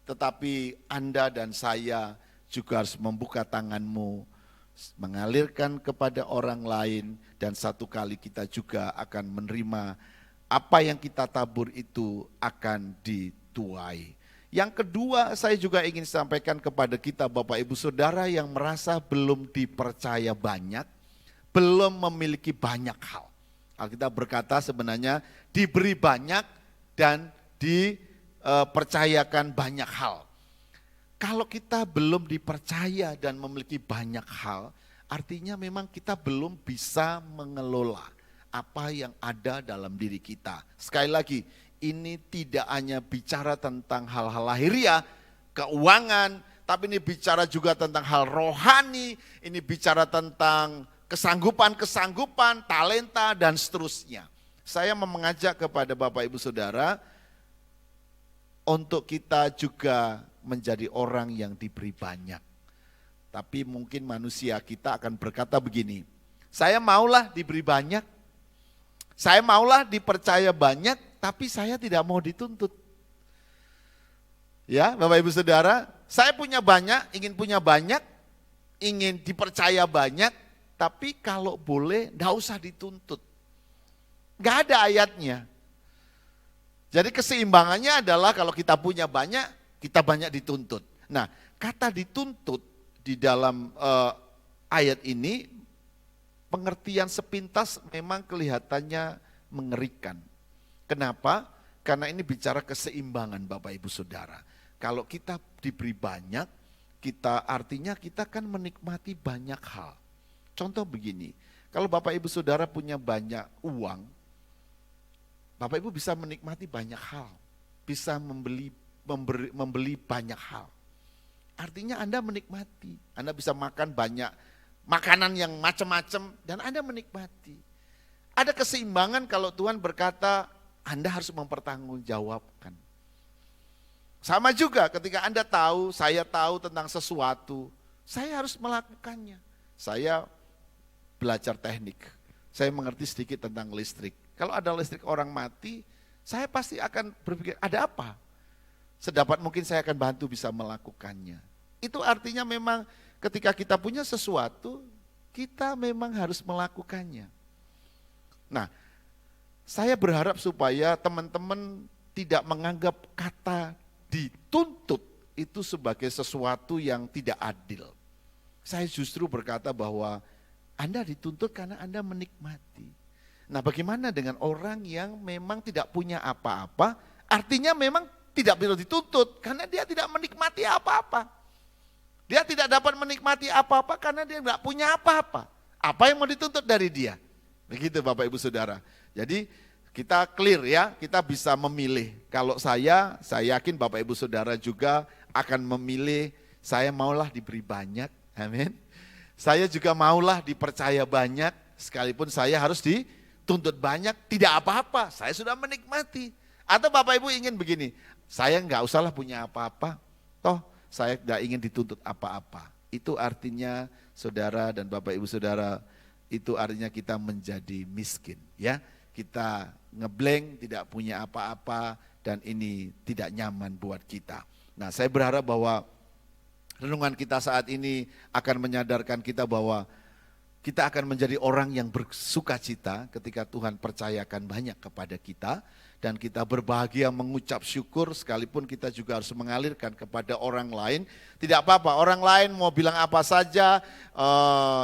tetapi Anda dan saya juga harus membuka tanganmu, mengalirkan kepada orang lain, dan satu kali kita juga akan menerima apa yang kita tabur itu akan dituai. Yang kedua, saya juga ingin sampaikan kepada kita Bapak Ibu Saudara yang merasa belum dipercaya banyak, belum memiliki banyak hal. Alkitab berkata sebenarnya diberi banyak dan dipercayakan banyak hal. Kalau kita belum dipercaya dan memiliki banyak hal, artinya memang kita belum bisa mengelola apa yang ada dalam diri kita. Sekali lagi, ini tidak hanya bicara tentang hal-hal lahiriah, keuangan, tapi ini bicara juga tentang hal rohani, ini bicara tentang kesanggupan-kesanggupan, talenta, dan seterusnya. Saya mau mengajak kepada Bapak Ibu Saudara untuk kita juga menjadi orang yang diberi banyak. Tapi mungkin manusia kita akan berkata begini, saya maulah diberi banyak, saya maulah dipercaya banyak, tapi saya tidak mau dituntut. Ya, Bapak Ibu Saudara, saya punya banyak, ingin dipercaya banyak, tapi kalau boleh enggak usah dituntut. Enggak ada ayatnya. Jadi keseimbangannya adalah kalau kita punya banyak, kita banyak dituntut. Nah, kata dituntut di dalam ayat ini, pengertian sepintas memang kelihatannya mengerikan. Kenapa? Karena ini bicara keseimbangan Bapak Ibu Saudara. Kalau kita diberi banyak, artinya kita kan menikmati banyak hal. Contoh begini, kalau Bapak Ibu Saudara punya banyak uang, Bapak Ibu bisa menikmati banyak hal, bisa membeli banyak hal. Artinya Anda menikmati, Anda bisa makan banyak makanan yang macam-macam dan Anda menikmati. Ada keseimbangan kalau Tuhan berkata, Anda harus mempertanggungjawabkan. Sama juga ketika Anda tahu, saya tahu tentang sesuatu, saya harus melakukannya. Saya belajar teknik, saya mengerti sedikit tentang listrik. Kalau ada listrik orang mati, saya pasti akan berpikir, ada apa? Sedapat mungkin saya akan bantu bisa melakukannya. Itu artinya memang ketika kita punya sesuatu, kita memang harus melakukannya. Nah, saya berharap supaya teman-teman tidak menganggap kata dituntut itu sebagai sesuatu yang tidak adil. Saya justru berkata bahwa Anda dituntut karena Anda menikmati. Nah, bagaimana dengan orang yang memang tidak punya apa-apa, artinya memang tidak perlu dituntut karena dia tidak menikmati apa-apa. Dia tidak dapat menikmati apa-apa karena dia tidak punya apa-apa. Apa yang mau dituntut dari dia? Begitu Bapak Ibu Saudara. Jadi kita clear ya, kita bisa memilih. Kalau saya yakin Bapak Ibu Saudara juga akan memilih, saya maulah diberi banyak, amin. Saya juga maulah dipercaya banyak, sekalipun saya harus dituntut banyak, tidak apa-apa, saya sudah menikmati. Atau Bapak Ibu ingin begini, saya enggak usahlah punya apa-apa, toh saya tidak ingin dituntut apa-apa. Itu artinya saudara dan Bapak Ibu Saudara, itu artinya kita menjadi miskin ya. Kita ngeblank, tidak punya apa-apa, dan ini tidak nyaman buat kita. Nah, saya berharap bahwa renungan kita saat ini akan menyadarkan kita bahwa kita akan menjadi orang yang bersukacita ketika Tuhan percayakan banyak kepada kita, dan kita berbahagia mengucap syukur sekalipun kita juga harus mengalirkan kepada orang lain. Tidak apa-apa, orang lain mau bilang apa saja,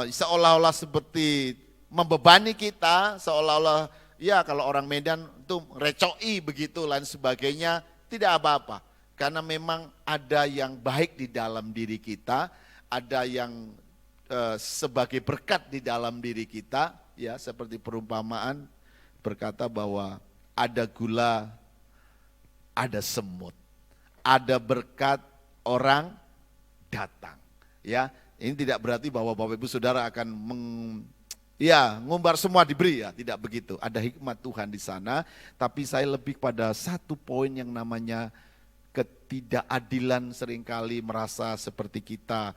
seolah-olah seperti membebani kita, seolah-olah ya kalau orang Medan itu recoi begitu lain sebagainya, tidak apa-apa. Karena memang ada yang baik di dalam diri kita, ada yang sebagai berkat di dalam diri kita, ya seperti perumpamaan berkata bahwa ada gula, ada semut, ada berkat orang datang. Ya, ini tidak berarti bahwa Bapak Ibu Saudara akan ngumbar semua diberi, ya tidak begitu. Ada hikmat Tuhan di sana, tapi saya lebih pada satu poin yang namanya ketidakadilan. Seringkali merasa seperti kita,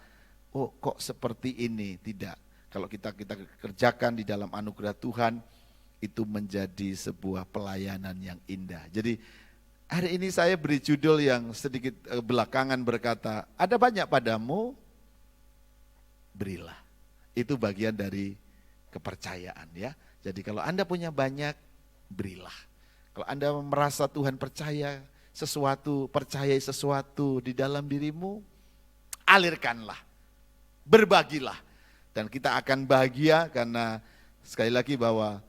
oh kok seperti ini, tidak. Kalau kita kerjakan di dalam anugerah Tuhan, itu menjadi sebuah pelayanan yang indah. Jadi hari ini saya beri judul yang sedikit belakangan berkata, ada banyak padamu, berilah. Itu bagian dari kepercayaan ya. Jadi kalau Anda punya banyak, berilah. Kalau Anda merasa Tuhan percayai sesuatu di dalam dirimu, alirkanlah, berbagilah. Dan kita akan bahagia karena sekali lagi bahwa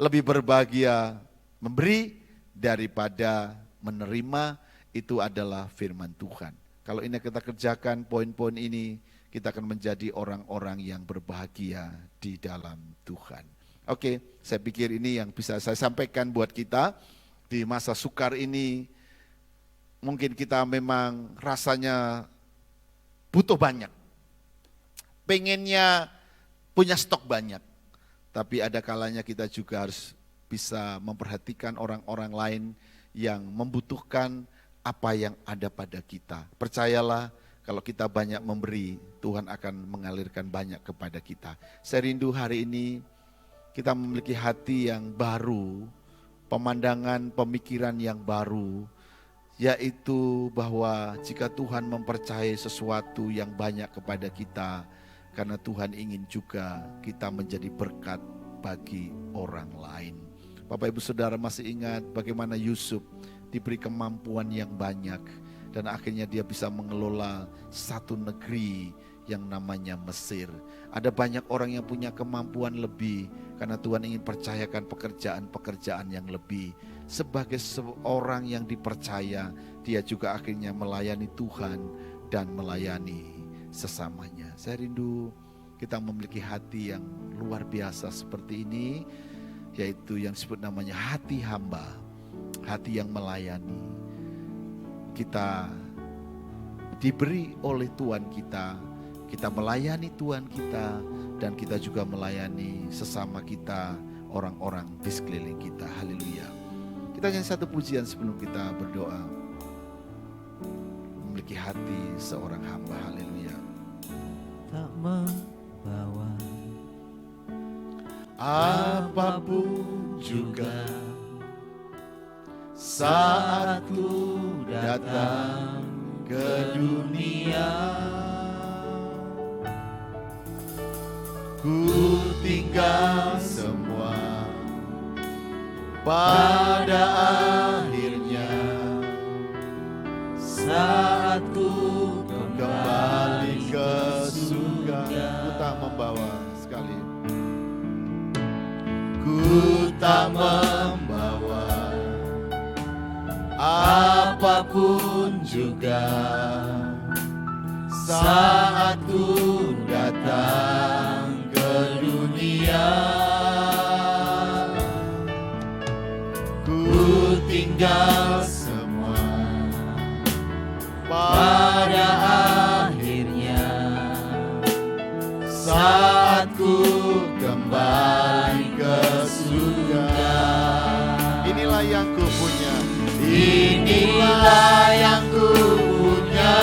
lebih berbahagia memberi daripada menerima, itu adalah firman Tuhan. Kalau ini kita kerjakan poin-poin ini, kita akan menjadi orang-orang yang berbahagia di dalam Tuhan. Oke, saya pikir ini yang bisa saya sampaikan buat kita di masa sukar ini. Mungkin kita memang rasanya butuh banyak, pengennya punya stok banyak, tapi ada kalanya kita juga harus bisa memperhatikan orang-orang lain yang membutuhkan apa yang ada pada kita. Percayalah, kalau kita banyak memberi, Tuhan akan mengalirkan banyak kepada kita. Saya rindu hari ini kita memiliki hati yang baru, pemandangan, pemikiran yang baru, yaitu bahwa jika Tuhan mempercayai sesuatu yang banyak kepada kita, karena Tuhan ingin juga kita menjadi berkat bagi orang lain. Bapak Ibu Saudara masih ingat bagaimana Yusuf diberi kemampuan yang banyak, dan akhirnya dia bisa mengelola satu negeri yang namanya Mesir. Ada banyak orang yang punya kemampuan lebih karena Tuhan ingin percayakan pekerjaan-pekerjaan yang lebih. Sebagai seorang yang dipercaya, dia juga akhirnya melayani Tuhan dan melayani sesamanya. Saya rindu kita memiliki hati yang luar biasa seperti ini, yaitu yang disebut namanya hati hamba, hati yang melayani. Kita diberi oleh Tuhan kita melayani Tuhan kita, dan kita juga melayani sesama kita, orang-orang di sekeliling kita. Haleluya. Kita nyanyi satu pujian sebelum kita berdoa. Memiliki hati seorang hamba. Haleluya. Tak membawa Apapun juga saat ku datang ke dunia, ku tinggal semua pada akhirnya saat ku kembali ke surga. Ku tak membawa sekali. Ku tak membawa apapun juga saat ku datang ke dunia, ku tinggal semua pada akhirnya saat ku kembali ke surga. Inilah yang ku punya, inilah yang ku punya,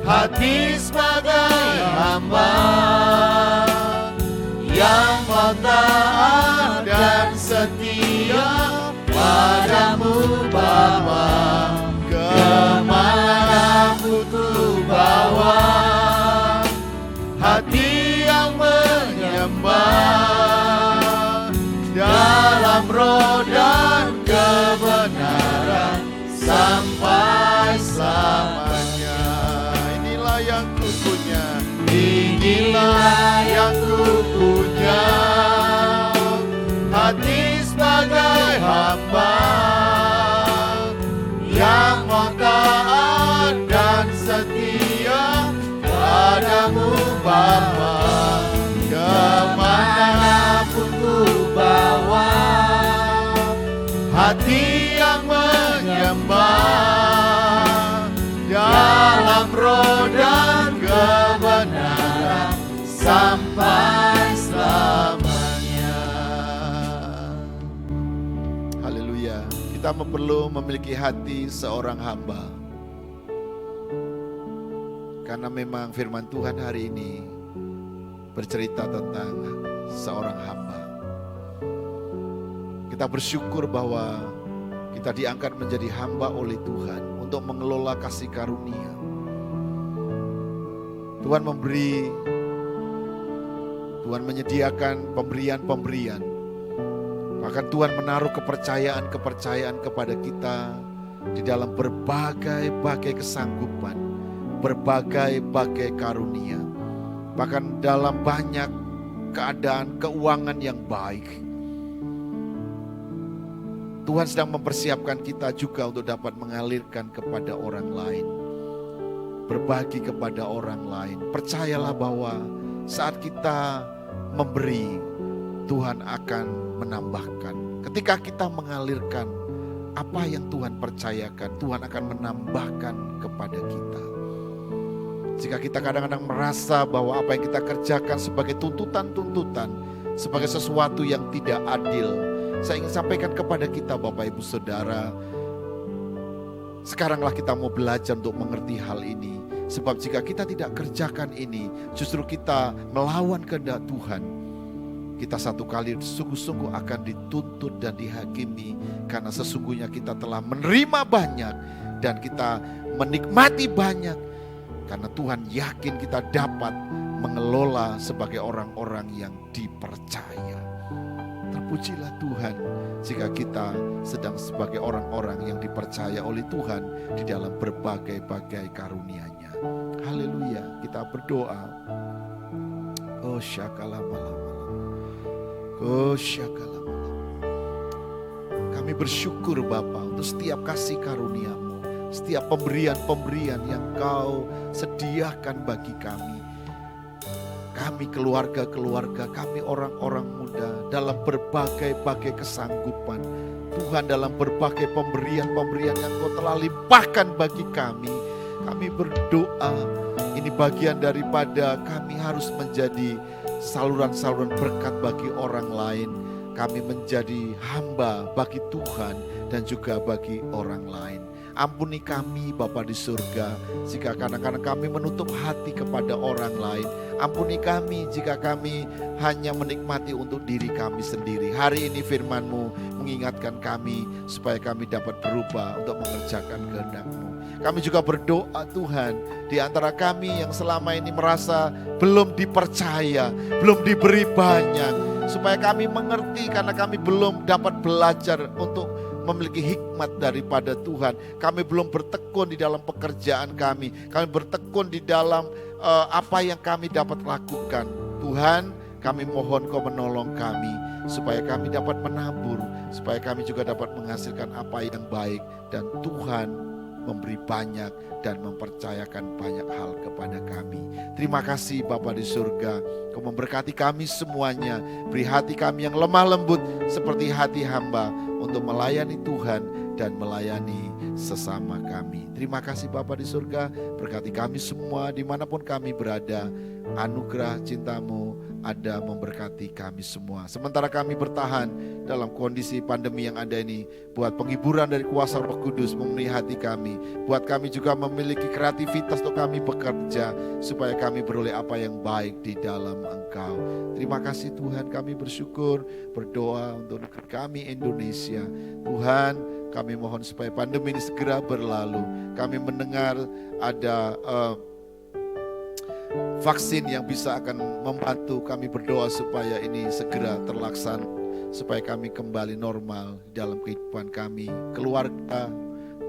hati sebagai hamba yang mau taat dan setia padamu Bapa. Kemana ku bawa hati yang menyembah dalam roh dan kebenaran sampai selamanya. Inilah yang ku punya, inilah yang ku punya, hati sebagai hamba yang mau taat dan setia padamu Bapa. Kemanapun ku bawa hati yang menyembah dalam roh dan kebenaran sampai selamanya. Haleluya. Kita perlu memiliki hati seorang hamba. Karena memang firman Tuhan hari ini bercerita tentang seorang hamba. Kita bersyukur bahwa kita diangkat menjadi hamba oleh Tuhan untuk mengelola kasih karunia. Tuhan memberi, Tuhan menyediakan pemberian-pemberian. Bahkan Tuhan menaruh kepercayaan-kepercayaan kepada kita di dalam berbagai-bagai kesanggupan, berbagai-bagai karunia. Bahkan dalam banyak keadaan keuangan yang baik. Tuhan sedang mempersiapkan kita juga untuk dapat mengalirkan kepada orang lain. Berbagi kepada orang lain. Percayalah bahwa saat kita memberi, Tuhan akan menambahkan. Ketika kita mengalirkan apa yang Tuhan percayakan, Tuhan akan menambahkan kepada kita. Jika kita kadang-kadang merasa bahwa apa yang kita kerjakan sebagai tuntutan-tuntutan, sebagai sesuatu yang tidak adil, saya ingin sampaikan kepada kita Bapak Ibu Saudara, sekaranglah kita mau belajar untuk mengerti hal ini. Sebab jika kita tidak kerjakan ini, justru kita melawan kehendak Tuhan. Kita satu kali sungguh-sungguh akan dituntut dan dihakimi, karena sesungguhnya kita telah menerima banyak dan kita menikmati banyak. Karena Tuhan yakin kita dapat mengelola sebagai orang-orang yang dipercaya. Terpujilah Tuhan jika kita sedang sebagai orang-orang yang dipercaya oleh Tuhan di dalam berbagai-bagai karunia-Nya. Haleluya, kita berdoa. Oh syakalamala. Oh syakalamala. Kami bersyukur Bapa untuk setiap kasih karunia-Mu. Setiap pemberian-pemberian yang Kau sediakan bagi kami. Kami keluarga-keluarga, kami orang-orang muda dalam berbagai-bagai kesanggupan. Tuhan dalam berbagai pemberian-pemberian yang Kau telah limpahkan bagi kami. Kami berdoa, ini bagian daripada kami harus menjadi saluran-saluran berkat bagi orang lain. kami menjadi hamba bagi Tuhan dan juga bagi orang lain. Ampuni kami Bapa di surga jika kadang-kadang kami menutup hati kepada orang lain. Ampuni kami jika kami hanya menikmati untuk diri kami sendiri. Hari ini firman-Mu mengingatkan kami supaya kami dapat berubah untuk mengerjakan kehendak-Mu. Kami juga berdoa Tuhan, di antara kami yang selama ini merasa belum dipercaya, belum diberi banyak, supaya kami mengerti karena kami belum dapat belajar untuk memiliki hikmat daripada Tuhan. Kami belum bertekun di dalam pekerjaan kami bertekun di dalam apa yang kami dapat lakukan. Tuhan, kami mohon Kau menolong kami supaya kami dapat menabur, supaya kami juga dapat menghasilkan apa yang baik, dan Tuhan memberi banyak dan mempercayakan banyak hal kepada kami. Terima kasih Bapa di surga, Kau memberkati kami semuanya. Beri hati kami yang lemah lembut seperti hati hamba untuk melayani Tuhan dan melayani sesama kami. Terima kasih Bapa di surga, berkati kami semua dimanapun kami berada. Anugerah cinta-Mu ada memberkati kami semua. Sementara kami bertahan dalam kondisi pandemi yang ada ini, buat penghiburan dari kuasa Roh Kudus memenuhi hati kami. Buat kami juga memiliki kreativitas untuk kami bekerja, supaya kami beroleh apa yang baik di dalam Engkau. Terima kasih Tuhan, kami bersyukur, berdoa untuk negeri kami Indonesia. Tuhan, kami mohon supaya pandemi ini segera berlalu. Kami mendengar ada vaksin yang bisa akan membantu. Kami berdoa supaya ini segera terlaksana, supaya kami kembali normal di dalam kehidupan kami, keluarga,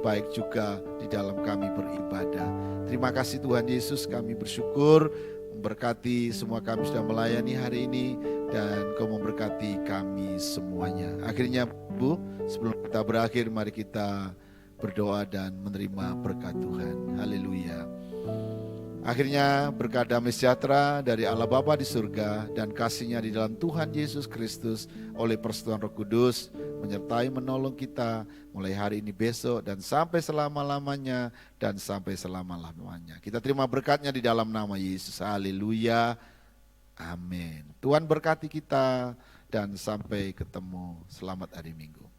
baik juga di dalam kami beribadah. Terima kasih Tuhan Yesus, kami bersyukur, memberkati semua kami sudah melayani hari ini, dan Kau memberkati kami semuanya. Akhirnya Bu, sebelum kita berakhir, mari kita berdoa dan menerima berkat Tuhan. Haleluya. Akhirnya berkat damai sejahtera dari Allah Bapa di surga dan kasih-Nya di dalam Tuhan Yesus Kristus oleh persetujuan Roh Kudus menyertai menolong kita mulai hari ini, besok, dan sampai selama-lamanya dan sampai selama-lamanya. Kita terima berkat-Nya di dalam nama Yesus. Haleluya. Amin. Tuhan berkati kita dan sampai ketemu. Selamat hari Minggu.